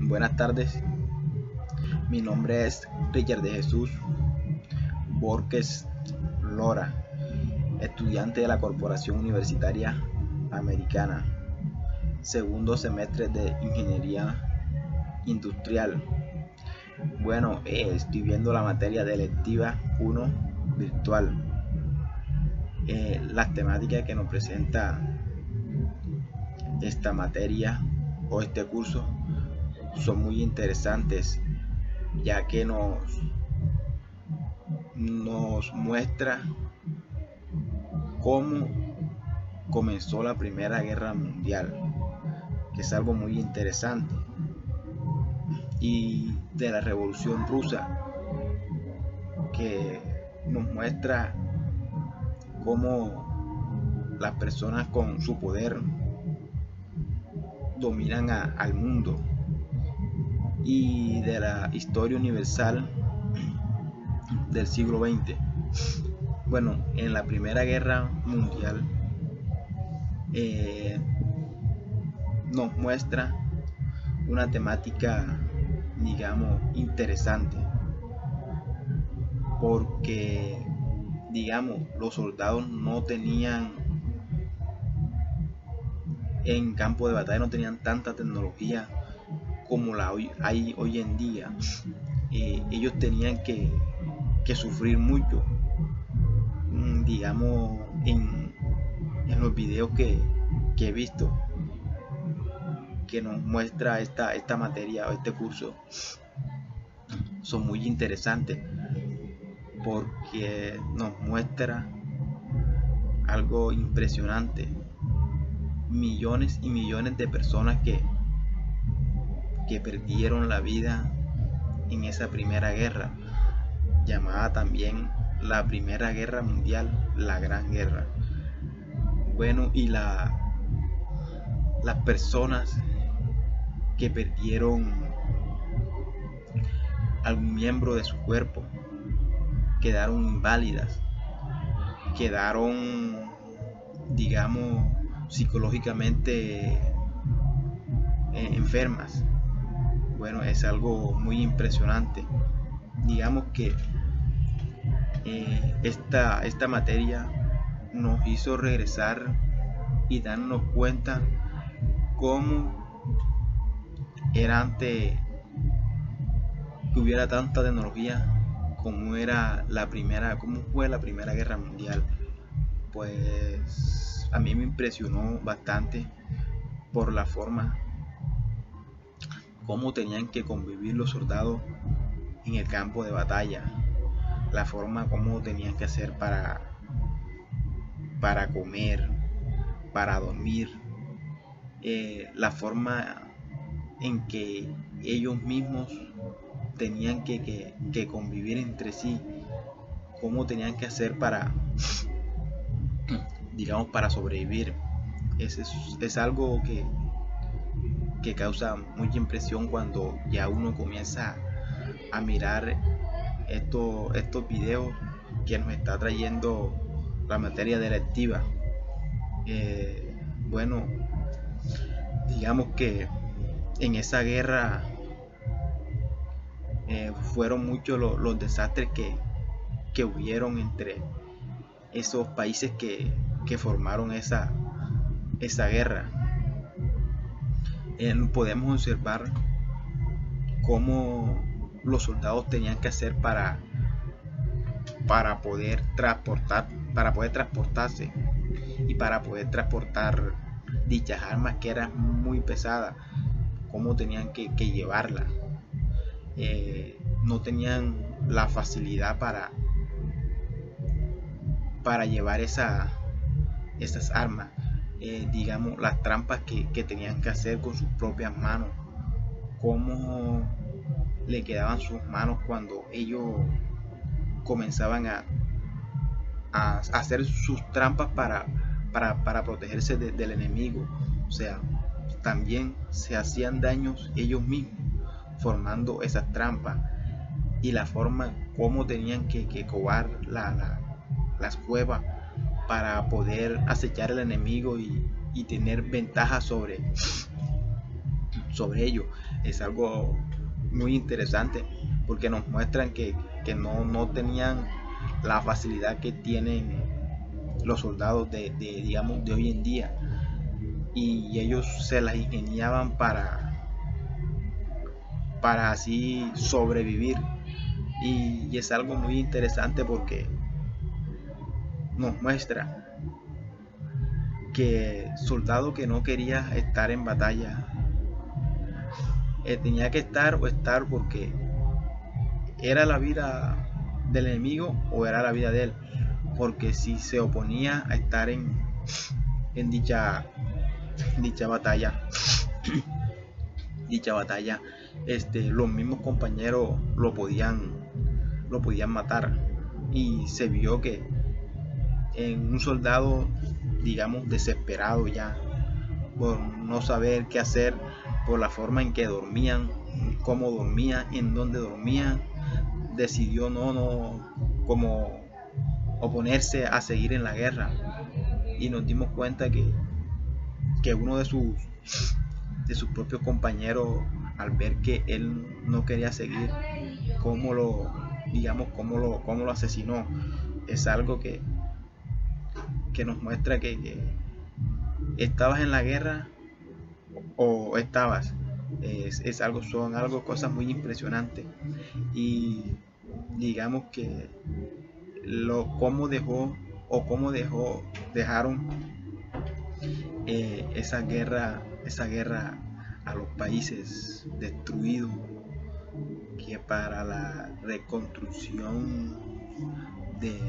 Buenas tardes, mi nombre es Richard de Jesús Borges Lora, estudiante de la Corporación Universitaria Americana, segundo semestre de Ingeniería Industrial. Bueno, estoy viendo la materia de electiva 1 virtual. Las temáticas que nos presenta esta materia o este curso son muy interesantes, ya que nos muestra cómo comenzó la Primera Guerra Mundial, que es algo muy interesante, y de la Revolución Rusa, que nos muestra cómo las personas con su poder dominan al mundo, y de la historia universal del siglo XX. Bueno, en la Primera Guerra Mundial nos muestra una temática, digamos, interesante, porque, digamos, los soldados no tenían, en campo de batalla no tenían tanta tecnología como la hay hoy en día. Ellos tenían que sufrir mucho, digamos, en los videos que he visto, que nos muestra esta materia o este curso, son muy interesantes, porque nos muestra algo impresionante: millones y millones de personas que perdieron la vida en esa primera guerra, llamada también la Primera Guerra Mundial, la Gran Guerra. Bueno, y las personas que perdieron algún miembro de su cuerpo quedaron inválidas, quedaron, digamos, psicológicamente enfermas. Bueno, es algo muy impresionante. Digamos que esta materia nos hizo regresar y darnos cuenta cómo era antes que hubiera tanta tecnología, cómo fue la Primera Guerra Mundial. Pues a mí me impresionó bastante por la forma cómo tenían que convivir los soldados en el campo de batalla, la forma como tenían que hacer para comer, para dormir, la forma en que ellos mismos tenían que convivir entre sí, cómo tenían que hacer digamos, para sobrevivir. Es algo que causa mucha impresión cuando ya uno comienza a mirar estos videos que nos está trayendo la materia de electiva. Bueno, digamos que en esa guerra fueron muchos los desastres que hubieron entre esos países que formaron esa guerra. Podemos observar cómo los soldados tenían que hacer para poder transportarse y para poder transportar dichas armas que eran muy pesadas, cómo tenían que llevarlas. No tenían la facilidad para llevar esas armas. Digamos, las trampas que tenían que hacer con sus propias manos, cómo le quedaban sus manos cuando ellos comenzaban a hacer sus trampas para protegerse del enemigo. O sea, también se hacían daños ellos mismos formando esas trampas, y la forma como tenían que covar las cuevas para poder acechar al enemigo y tener ventaja sobre sobre ello. Es algo muy interesante porque nos muestran que no tenían la facilidad que tienen los soldados digamos, de hoy en día, y ellos se las ingeniaban para así sobrevivir. Y es algo muy interesante porque nos muestra que soldado que no quería estar en batalla tenía que estar porque era la vida del enemigo o era la vida de él, porque si se oponía a estar en dicha batalla los mismos compañeros lo podían matar. Y se vio que en un soldado, digamos, desesperado ya por no saber qué hacer, por la forma en que dormían, cómo dormían, en dónde dormían, decidió no como oponerse a seguir en la guerra. Y nos dimos cuenta que uno de sus propios compañeros, al ver que él no quería seguir, cómo lo asesinó. Es algo que nos muestra que estabas en la guerra o estabas. Son cosas muy impresionantes. Y digamos que dejaron esa guerra a los países destruidos, que para la reconstrucción de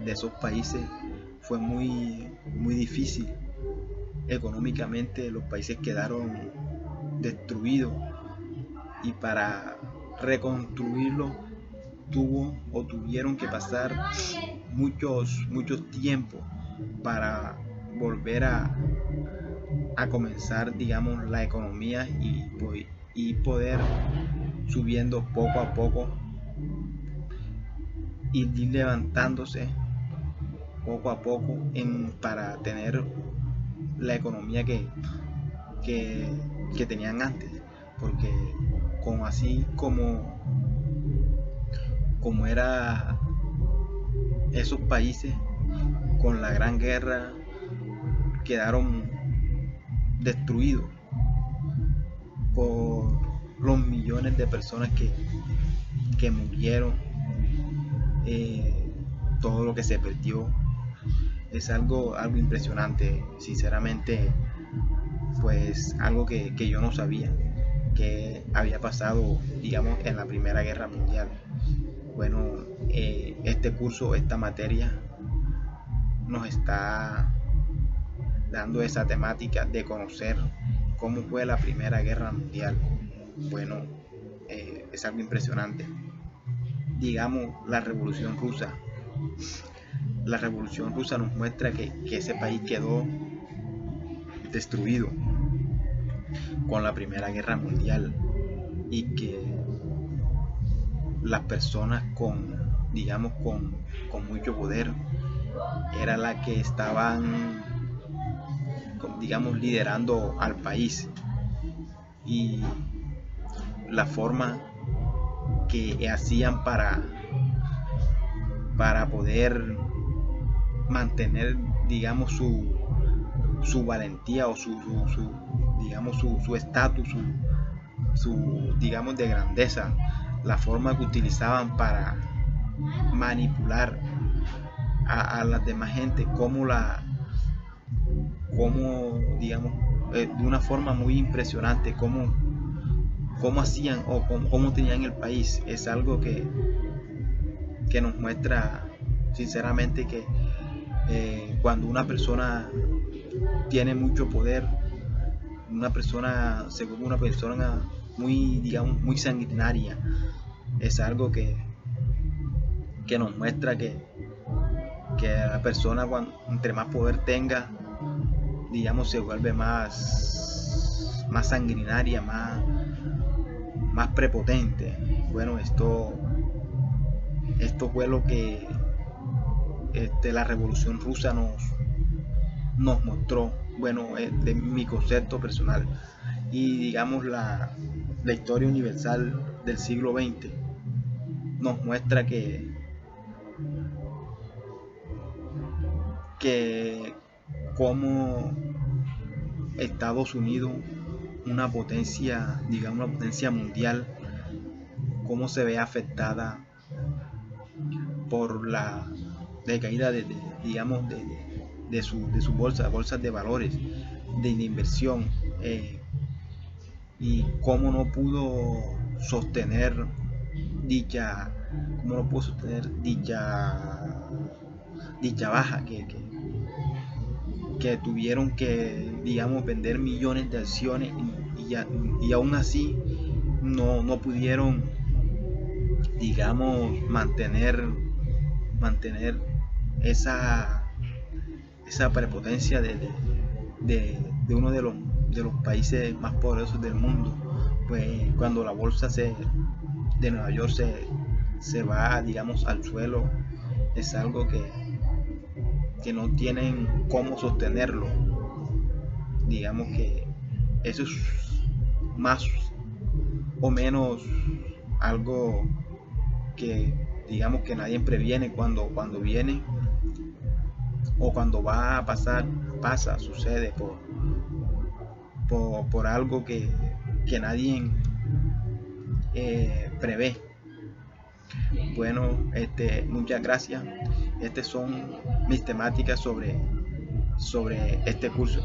esos países fue muy difícil. Económicamente los países quedaron destruidos, y para reconstruirlo tuvieron que pasar muchos tiempos para volver a comenzar, digamos, la economía, y poder subiendo poco a poco, y ir levantándose poco a poco para tener la economía que tenían antes. Porque así como era esos países, con la Gran Guerra quedaron destruidos por los millones de personas que murieron, todo lo que se perdió. Es algo impresionante, sinceramente. Pues algo que yo no sabía que había pasado, digamos, en la Primera Guerra Mundial. Bueno, este curso, esta materia, nos está dando esa temática de conocer cómo fue la Primera Guerra Mundial. Bueno, es algo impresionante. Digamos, la Revolución Rusa. La Revolución Rusa nos muestra que ese país quedó destruido con la Primera Guerra Mundial, y que las personas con mucho poder era la que estaban, digamos, liderando al país. Y la forma que hacían para poder mantener, digamos, su valentía, o su estatus, digamos, de grandeza, la forma que utilizaban para manipular a las demás gente, digamos, de una forma muy impresionante, cómo hacían o cómo tenían el país. Es algo que nos muestra sinceramente que cuando una persona tiene mucho poder, una persona se vuelve una persona muy, digamos, muy sanguinaria. Es algo que nos muestra que la persona, entre más poder tenga, digamos, se vuelve más sanguinaria, más prepotente. Bueno, esto fue lo que la Revolución Rusa nos mostró. Bueno, de mi concepto personal. y digamos la historia universal del siglo XX nos muestra que como Estados Unidos, una potencia, digamos una potencia mundial, cómo se ve afectada por la decaída digamos de su bolsas de valores, de inversión, y cómo no pudo sostener dicha, cómo no pudo sostener dicha baja que tuvieron que, digamos, vender millones de acciones y aún así no pudieron, digamos, mantener esa, esa prepotencia de uno de los países más poderosos del mundo. Pues cuando la bolsa de Nueva York se va, digamos, al suelo, es algo que no tienen cómo sostenerlo. Digamos que eso es más o menos algo que, digamos, que nadie previene cuando viene o cuando va a pasar, sucede por algo que nadie prevé. Bueno, muchas gracias. Estas son mis temáticas sobre este curso.